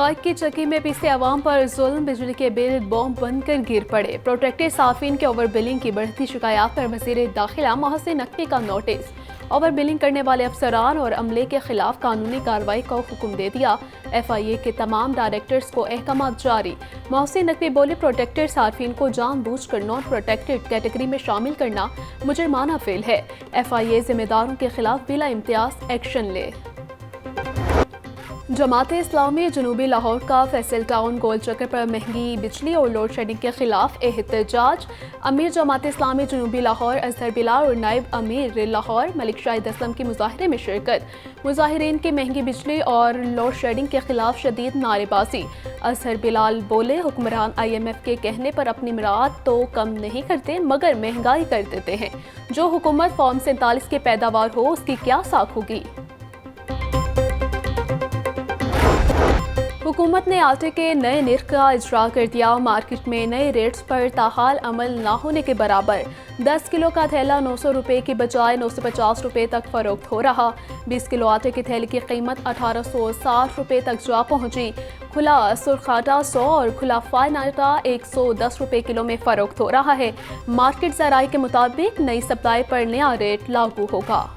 महंगाई की चक्की में पिसे अवाम पर जुल्म, बिजली के बिल बॉम्ब बनकर गिर पड़े। प्रोटेक्टेड साफिन के ओवर बिलिंग की बढ़ती शिकायत पर वज़ीर दाखिला मोहसिन नकवी का नोटिस। ओवर बिलिंग करने वाले अफसरान और अमले के खिलाफ कानूनी कार्रवाई का हुक्म दे दिया। FIA के तमाम डायरेक्टर्स को अहकाम जारी। मोहसिन नकवी बोले, प्रोटेक्टेड सार्फिन को जानबूझकर नॉन प्रोटेक्टेड कैटेगरी में शामिल करना मुजरमाना फेल है। FIA जिम्मेदारों के खिलाफ बिला इम्तियाज एक्शन ले। जमात इस्लामी जनूबी लाहौर का फैसल टाउन गोल चक्कर पर महंगी बिजली और लोड शेडिंग के खिलाफ एहतजाज। अमीर जमात इस्लामी जनूबी लाहौर अजहर बिलाल और नायब अमीर लाहौर मलिक शाहिद असलम की मुजाहरे में शिरकत। मुजाहिरीन की महंगी बिजली और लोड शेडिंग के खिलाफ शदीद नारेबाजी। अजहर बिलाल बोले, हुक्मरान IMF के कहने पर अपनी मुराद तो कम नहीं करते मगर महंगाई कर देते हैं। जो हुकूमत फॉर्म 47 की पैदावार हो उसकी क्या साख होगी। हुकूमत ने आटे के नए निर्ख का इजरा कर दिया। मार्केट में नए रेट्स पर ताहाल अमल ना होने के बराबर 10 किलो का थैला 900 रुपये की बजाय 950 रुपये तक फरोख्त हो रहा। 20 किलो आटे की थैली की कीमत 1860 रुपये तक जा पहुंची। खुला सुर्ख आटा 100 और खुला फाइन आटा 110 रुपये किलो में फरोख्त हो रहा है। मार्केट ज़राए के मुताबिक नई सप्लाई पर नया रेट लागू होगा।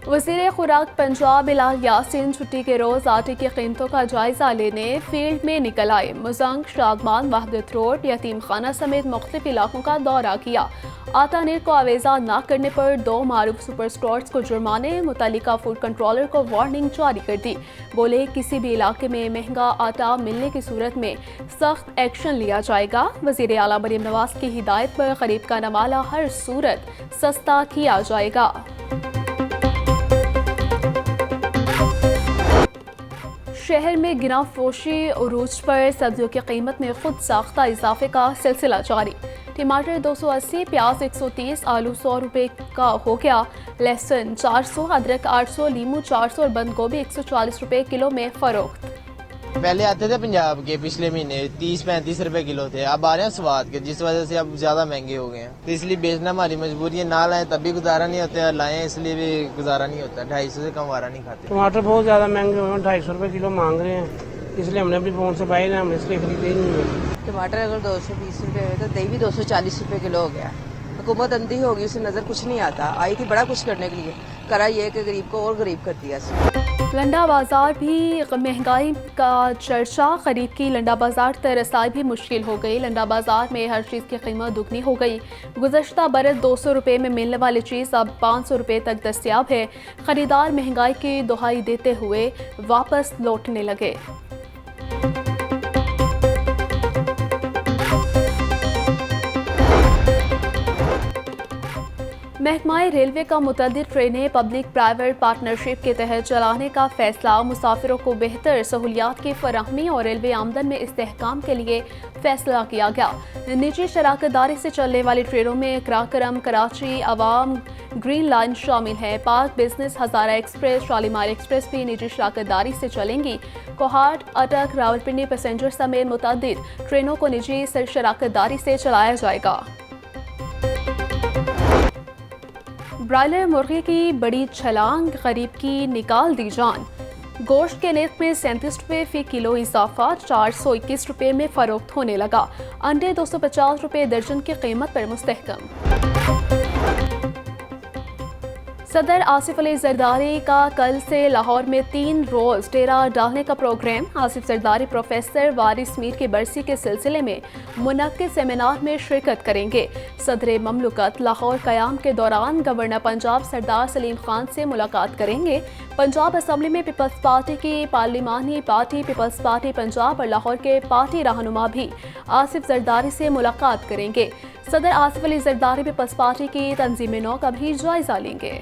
वज़ीर खुराक पंजाब बिलाल यासीन छुट्टी के रोज़ आटे की कीमतों का जायजा लेने फील्ड में निकल आए। मुजंग, शादमान, वहदत रोड, यतीम खाना समेत मुख्तलिफ इलाकों का दौरा किया। आटा निर्ख को आवेजा न करने पर 2 मारूफ सुपर स्टोर्स को जुर्माने, मुतल्लिका फूड कंट्रोलर को वार्निंग जारी कर दी। बोले, किसी भी इलाके में महंगा आटा मिलने की सूरत में सख्त एक्शन लिया जाएगा। वज़ीर आला मरीम नवाज की हिदायत पर खरीब का नमाला हर सूरत सस्ता किया जाएगा। शहर में गिरा फोशी उरूज पर सब्जियों की कीमत में खुद साख्ता इजाफे का सिलसिला जारी। टमाटर 280, प्याज 130, आलू 100 रुपये का हो गया। लहसुन 400, अदरक 800, लीमू 400 और बंद गोभी 140 रुपये किलो में फरोख्त। पहले आते थे पंजाब के पिछले महीने 30-35 रुपए किलो थे, अब आ रहे हैं स्वाद के, जिस वजह से अब ज्यादा महंगे हो गए हैं। तो इसलिए बेचना हमारी मजबूरी है, ना लाएं तब भी गुजारा नहीं होता है, लाएं इसलिए भी गुजारा नहीं होता। 250 से कम वारा नहीं खाते। टमाटर बहुत ज्यादा महंगे हुए हैं, 250 रुपए किलो मांग रहे हैं, इसलिए हमने अपनी फोन से पाए, हमने इसलिए खरीदे ही नहीं है। टमाटर अगर 220 रुपए हुए तो दही भी 240 रुपए किलो हो गया। हुकूमत अंधी होगी, उसे नजर कुछ नहीं आता। आई थी बड़ा कुछ करने के लिए, करा ये कि गरीब को और गरीब कर दिया। लंडा बाजार भी महंगाई का चर्चा। खरीद की लंडा बाजार तक रसाई भी मुश्किल हो गई। लंडा बाजार में हर चीज़ की कीमत दुगनी हो गई। गुज़श्ता बरस 200 रुपये में मिलने वाली चीज़ अब 500 रुपये तक दस्तियाब है। खरीदार महंगाई की दुहाई देते हुए वापस लौटने लगे। महकमा रेलवे का मुतअद्दिद ट्रेनें पब्लिक प्राइवेट पार्टनरशिप के तहत चलाने का फैसला। मुसाफिरों को बेहतर सहूलियात की फराहमी और रेलवे आमदन में इस्तेहकाम के लिए फैसला किया गया। निजी शराकतदारी से चलने वाली ट्रेनों में कराकरम, कराची, अवाम, ग्रीन लाइन शामिल है। पार्क बिजनेस, हजारा एक्सप्रेस, शालीमार एक्सप्रेस भी निजी शराकतदारी से चलेंगी। कोहाट, अटक, रावलपिंडी पैसेंजर समेत मुतअद्दिद ट्रेनों को निजी शराकतदारी से चलाया जाएगा। ब्रायलर मुर्गी की बड़ी छलांग, गरीब की निकाल दी जान। गोश्त के निर्ख में 37 रुपये फी किलो इजाफा, 421 रुपये में फरोख्त होने लगा। अंडे 250 रुपये दर्जन की कीमत पर मुस्तहकम। सदर आसिफ अली जरदारी का कल से लाहौर में 3 रोज़ डेरा डालने का प्रोग्राम। आसिफ जरदारी प्रोफेसर वारिस मीर की बरसी के सिलसिले में मुनक्किद सेमिनार में शिरकत करेंगे। सदर ममलकत लाहौर क़याम के दौरान गवर्नर पंजाब सरदार सलीम खान से मुलाकात करेंगे। पंजाब असम्बली में पीपल्स पार्टी की पार्लिमानी पार्टी पीपल्स पार्टी पंजाब और लाहौर के पार्टी रहनुमा भी आसिफ जरदारी से मुलाकात करेंगे। सदर आसिफ अली जरदारी पीपल्स पार्टी की तंजीम नौ का भी जायजा लेंगे।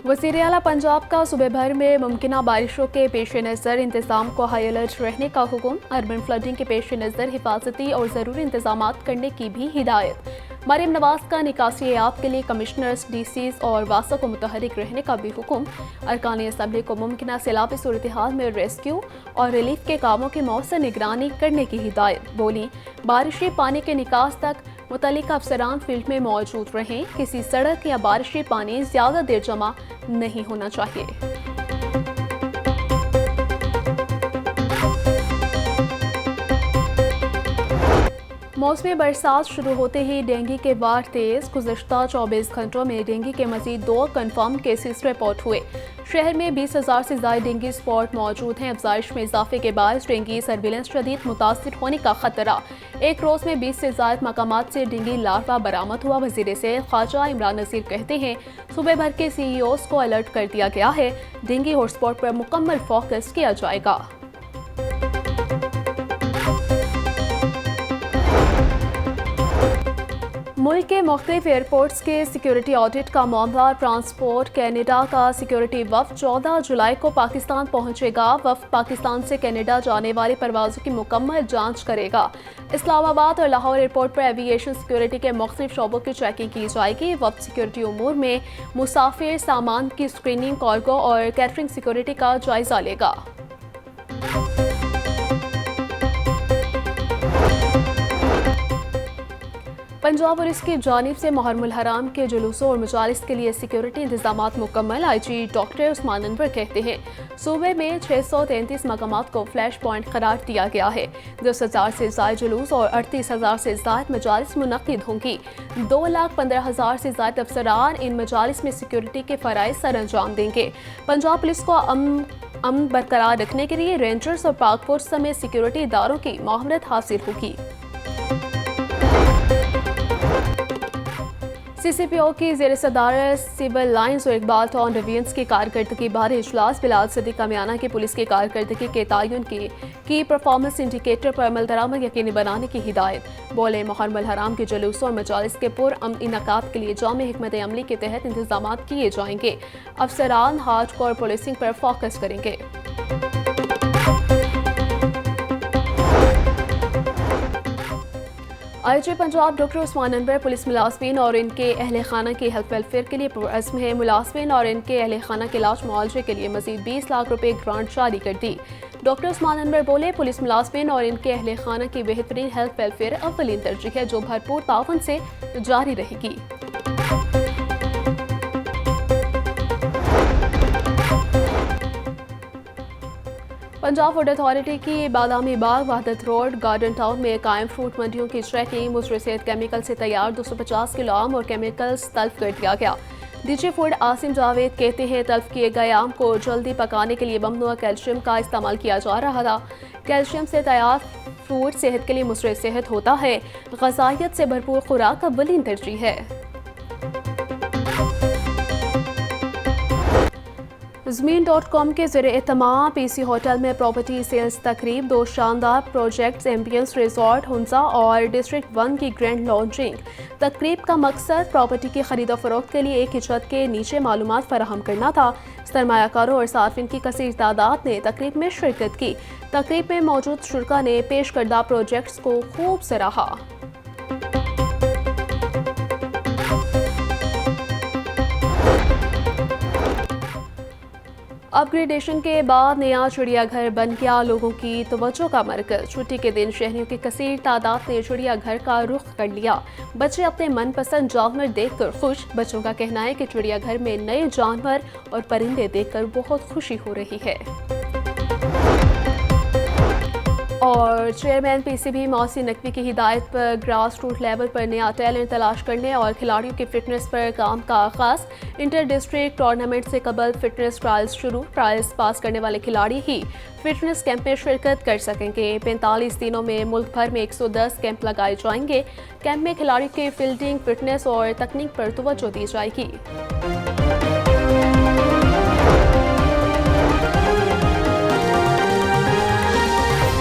वज़ीर आला पंजाब का सूबे भर में मुमकिना बारिशों के पेश नज़र इंतज़ाम को हाई अलर्ट रहने का हुक्म। अर्बन फ्लडिंग के पेश नज़र हिफाजती और ज़रूरी इंतजाम करने की भी हिदायत। मरीम नवाज का निकासी आप के लिए कमिश्नर्स, DCs और वासा को मुतहरिक रहने का भी हुक्म। अरकान असम्बली को मुमकिना सैलाबी सूरत हाल में रेस्क्यू और रिलीफ के कामों की मौसर निगरानी करने की हिदायत। बोली, बारिशी पानी के निकास तक मुतल्लिका अफसरान फील्ड में मौजूद रहें। किसी सड़क या बारिशी पानी ज़्यादा देर जमा नहीं होना चाहिए। मौसमी बरसात शुरू होते ही डेंगू के वार तेज। गुज़श्ता 24 घंटों में डेंगू के मज़ीद 2 कन्फर्म केसेस रिपोर्ट हुए। शहर में 20,000 से ज़ायद डेंगू स्पॉट मौजूद हैं। अफजाइश में इजाफे के बाद डेंगू सर्विलेंस शदीद मुतासिर होने का खतरा। एक रोज़ में 20 से ज़ायद मकामात से डेंगू लार्वा बरामद हुआ। वज़ीर सेहत ख्वाजा इमरान नज़ीर कहते हैं सूबे भर के CEOs को अलर्ट कर दिया गया है। डेंगू हॉटस्पॉट पर मुकम्मल फोकस किया जाएगा। मुल्क के मुख्तलिफ एयरपोर्ट्स के सिक्योरिटी ऑडिट का मामला। ट्रांसपोर्ट कैनेडा का सिक्योरिटी वफ़द 14 जुलाई को पाकिस्तान पहुंचेगा। वफ़द पाकिस्तान से कैनेडा जाने वाली परवाज़ों की मुकम्मल जांच करेगा। इस्लामाबाद और लाहौर एयरपोर्ट पर एविएशन सिक्योरिटी के मुख्तलिफ शोबों की चेकिंग की जाएगी। वफ़द सिक्योरिटी उमूर में मुसाफिर सामान की स्क्रीनिंग, कार्गो और कैटरिंग सिक्योरिटी का जायजा लेगा। पंजाब पुलिस की जानिब से मुहर्रमुल हराम के जुलूसों और मजालिस के लिए सिक्योरिटी इंतजामात मुकम्मल। IG डॉक्टर उस्मान अनवर कहते हैं सूबे में 633 मकामात को फ्लैश पॉइंट करार दिया गया है। 10,000 से ज़ायद जुलूस और 38,000 से ज़ायद मजालिस मुनक्किद होंगी। 2,15,000 से ज़ायद अफसरान इन मजालिस में सिक्योरिटी के फ़राइज़ सर अंजाम देंगे। पंजाब पुलिस को अमन बरकरार रखने के लिए रेंजर्स और पाक फोर्स समेत सिक्योरिटी इदारों की मुआवनत हासिल होगी। CCPO की ज़ेर सदारत सिविल लाइन्स और इकबाल टाउन डिवीजन्स की कारकर्दगी बारे इजलास। बिलाल सिद्दीक कामियाना की पुलिस की कारकर्दगी के तयन की परफॉर्मेंस इंडिकेटर पर अमल दरामद यकीनी बनाने की हिदायत। बोले मुहर्रमुल हराम के जुलूसों और मजालिस के पुरअमन इनकाद के लिए जामे हिकमत अमली के तहत इंतजाम किए जाएंगे। अफसरान हार्डकोर पुलिसिंग पर फोकस करेंगे। IG Punjab doctor Usman Anwar police मुलाजमीन और इनके अहल खाना की हेल्थ वेलफेयर के लिए पुरअज़्म है। मुलाजमीन और इनके अहल खाना के इलाज मुआवजे के लिए मजीद 20 लाख रुपए ग्रांट जारी कर दी। डॉक्टर उस्मान अनवर बोले पुलिस मुलाजमीन और इनके अहल खाना की बेहतरीन हेल्थ वेलफेयर अव्वलीन तरजीह है जो भरपूर ताउन से जारी रहेगी। पंजाब फूड अथॉरिटी की Badami Bagh वहदत road garden town में कायम फ्रूट मंडियों की चेकिंग। मुसर सेहत केमिकल से तैयार 250 किलो आम और केमिकल्स तल्फ कर दिया गया। DG फूड आसिम जावेद कहते हैं तल्फ किए गए आम को जल्दी पकाने के लिए ममनुआ कैल्शियम का इस्तेमाल किया जा रहा था। कैल्शियम से तैयार फ्रूट सेहत के लिए मुसर सेहत होता है। ग़ज़ाइयत से भरपूर खुराक अव्वलीन तरजीह है। ज़मीन.com के ज़रिए एहतमाम PC होटल में प्रॉपर्टी सेल्स तकरीब। 2 शानदार प्रोजेक्ट्स एम्बियंस रिजॉर्ट हुंजा और डिस्ट्रिक्ट 1 की ग्रैंड लॉन्चिंग। तकरीब का मकसद प्रॉपर्टी की खरीदो फरोख्त के लिए एक ही छत के नीचे मालूमात फराहम करना था। सरमायाकारों और सार्फिन की कसीर तादाद ने तकरीब में शिरकत की। तकरीब में मौजूद शुरका ने पेश करदा प्रोजेक्ट्स को खूब सराहा। अपग्रेडेशन के बाद नया चिड़ियाघर बन गया लोगों की तवज्जो का मरकज। छुट्टी के दिन शहरियों की कसीर तादाद ने चिड़ियाघर का रुख कर लिया। बच्चे अपने मनपसंद जानवर देखकर खुश। बच्चों का कहना है कि चिड़ियाघर में नए जानवर और परिंदे देखकर बहुत खुशी हो रही है। और चेयरमैन PCB मौसी नकवी की हिदायत पर ग्रास रूट लेवल पर नया टैलेंट तलाश करने और खिलाड़ियों की फिटनेस पर काम का आगाज। इंटर डिस्ट्रिक्ट टूर्नामेंट से कबल फिटनेस ट्रायल्स शुरू। ट्रायल्स पास करने वाले खिलाड़ी ही फिटनेस कैंप में शिरकत कर सकेंगे। 45 दिनों में मुल्क भर में 110 कैंप लगाए जाएंगे। कैंप में खिलाड़ियों की फील्डिंग, फिटनेस और तकनीक पर तवज्जो दी जाएगी।